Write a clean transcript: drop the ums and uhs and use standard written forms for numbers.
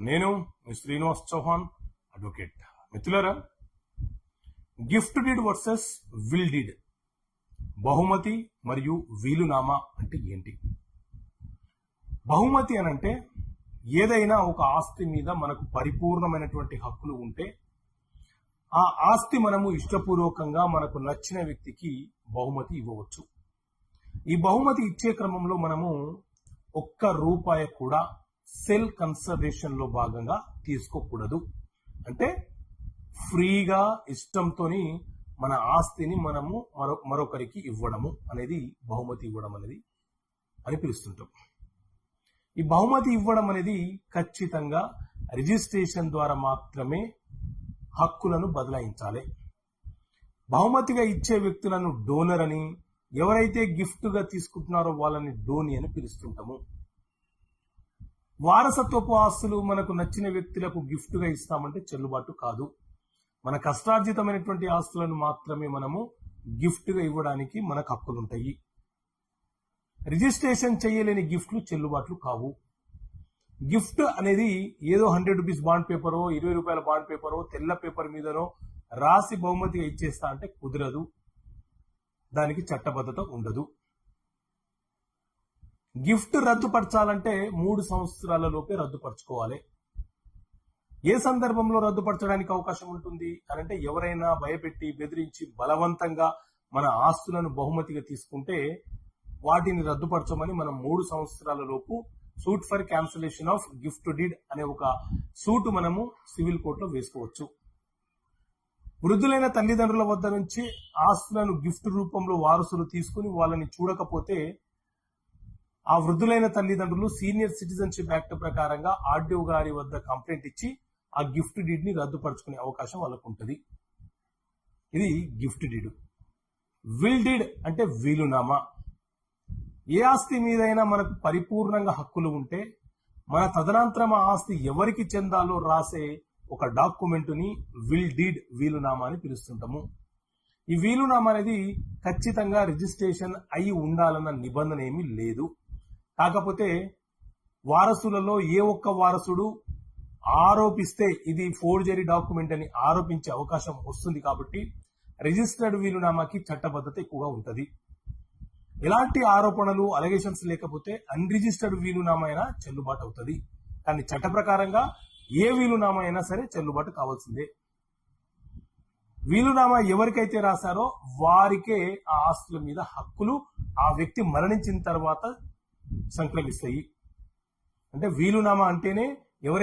నేను మీ శ్రీనివాస్ చౌహాన్ అడ్వకేట్. మిత్రులారా, gift deed versus will deed, బహుమతి మరియు వీలునామా అంటే ఏంటి? బహుమతి అనంటే ఏదైనా ఒక ఆస్తి మీద మనకు పరిపూర్ణమైనటువంటి హక్కులు ఉంటే ఆ ఆస్తి మనము ఇష్టపూర్వకంగా మనకు నచ్చిన వ్యక్తికి బహుమతి ఇవ్వవచ్చు. ఈ బహుమతి ఇచ్చే క్రమంలో మనము ₹1 కూడా సెల్ కన్సర్వేషన్ లో భాగంగా తీసుకోకూడదు. అంటే ఫ్రీగా ఇష్టంతోని మన ఆస్తిని మనము మరొకరికి ఇవ్వడము అనేది బహుమతి ఇవ్వడం అనేది అని పిలుస్తుంటాం. ఈ బహుమతి ఇవ్వడం అనేది ఖచ్చితంగా రిజిస్ట్రేషన్ ద్వారా మాత్రమే హక్కులను బదలాయించాలి. బహుమతిగా ఇచ్చే వ్యక్తులను డోనర్ అని, ఎవరైతే గిఫ్ట్ గా తీసుకుంటున్నారో వాళ్ళని డోని అని పిలుస్తుంటాము. వారసత్వపు ఆస్తులు మనకు నచ్చిన వ్యక్తులకు గిఫ్ట్ గా ఇస్తామంటే చెల్లుబాటు కాదు. మన కష్టార్జితమైనటువంటి ఆస్తులను మాత్రమే మనము గిఫ్ట్ గా ఇవ్వడానికి మనకు హక్కులుంటాయి. రిజిస్ట్రేషన్ చేయలేని గిఫ్ట్లు చెల్లుబాట్లు కావు. గిఫ్ట్ అనేది ఏదో ₹100 బాండ్ పేపరో, ₹20 బాండ్ పేపరో, తెల్ల పేపర్ మీదనో రాసి బహుమతిగా ఇచ్చేస్తా అంటే కుదరదు. దానికి చట్టబద్ధత ఉండదు. గిఫ్ట్ రద్దుపరచాలంటే 3 సంవత్సరాల లోపే రద్దుపరచుకోవాలి. ఏ సందర్భంలో రద్దుపరచడానికి అవకాశం ఉంటుంది అనంటే, ఎవరైనా భయపెట్టి బెదిరించి బలవంతంగా మన ఆస్తులను బహుమతిగా తీసుకుంటే వాటిని రద్దుపరచమని మనం 3 సంవత్సరాల లోపు suit for cancellation of gift deed అనే ఒక సూట్ మనము సివిల్ కోర్టులో వేసుకోవచ్చు. వృద్ధులైన తల్లిదండ్రుల వద్ద నుంచి ఆస్తులను గిఫ్ట్ రూపంలో వారసులు తీసుకుని వాళ్ళని చూడకపోతే ఆ వృద్ధులైన తల్లిదండ్రులు సీనియర్ సిటిజన్షిప్ యాక్ట్ ప్రకారంగా ఆర్డీఓ గారి వద్ద కంప్లైంట్ ఇచ్చి ఆ గిఫ్ట్ డీడ్ ని రద్దుపరుచుకునే అవకాశం వాళ్ళకు ఉంటుంది. ఇది గిఫ్ట్ డీడ్. విల్ డీడ్ అంటే వీలునామా. ఏ ఆస్తి మీదైనా మనకు పరిపూర్ణంగా హక్కులు ఉంటే మన తదనంతరం ఆ ఆస్తి ఎవరికి చెందాలో రాసే ఒక డాక్యుమెంటుని విల్ డీడ్, వీలునామా అని పిలుస్తుంటాము. ఈ వీలునామా అనేది ఖచ్చితంగా రిజిస్ట్రేషన్ అయి ఉండాలన్న నిబంధన ఏమీ లేదు. కాకపోతే వారసులలో ఏ ఒక్క వారసుడు ఆరోపిస్తే ఇది ఫోర్జరీ డాక్యుమెంట్ అని ఆరోపించే అవకాశం వస్తుంది. కాబట్టి రిజిస్టర్డ్ వీలునామాకి చట్టబద్ధత ఎక్కువగా ఉంటుంది. ఎలాంటి ఆరోపణలు, అలిగేషన్స్ లేకపోతే అన్రిజిస్టర్డ్ వీలునామా అయినా చెల్లుబాటు అవుతుంది. కానీ చట్ట ప్రకారంగా ఏ వీలునామా అయినా సరే చెల్లుబాటు కావాల్సిందే. వీలునామా ఎవరికైతే రాశారో వారికే ఆ ఆస్తుల మీద హక్కులు ఆ వ్యక్తి మరణించిన తర్వాత సంక్రమిస్తాయి. అంటే వీలునామా అంటేనే ఎవరైతే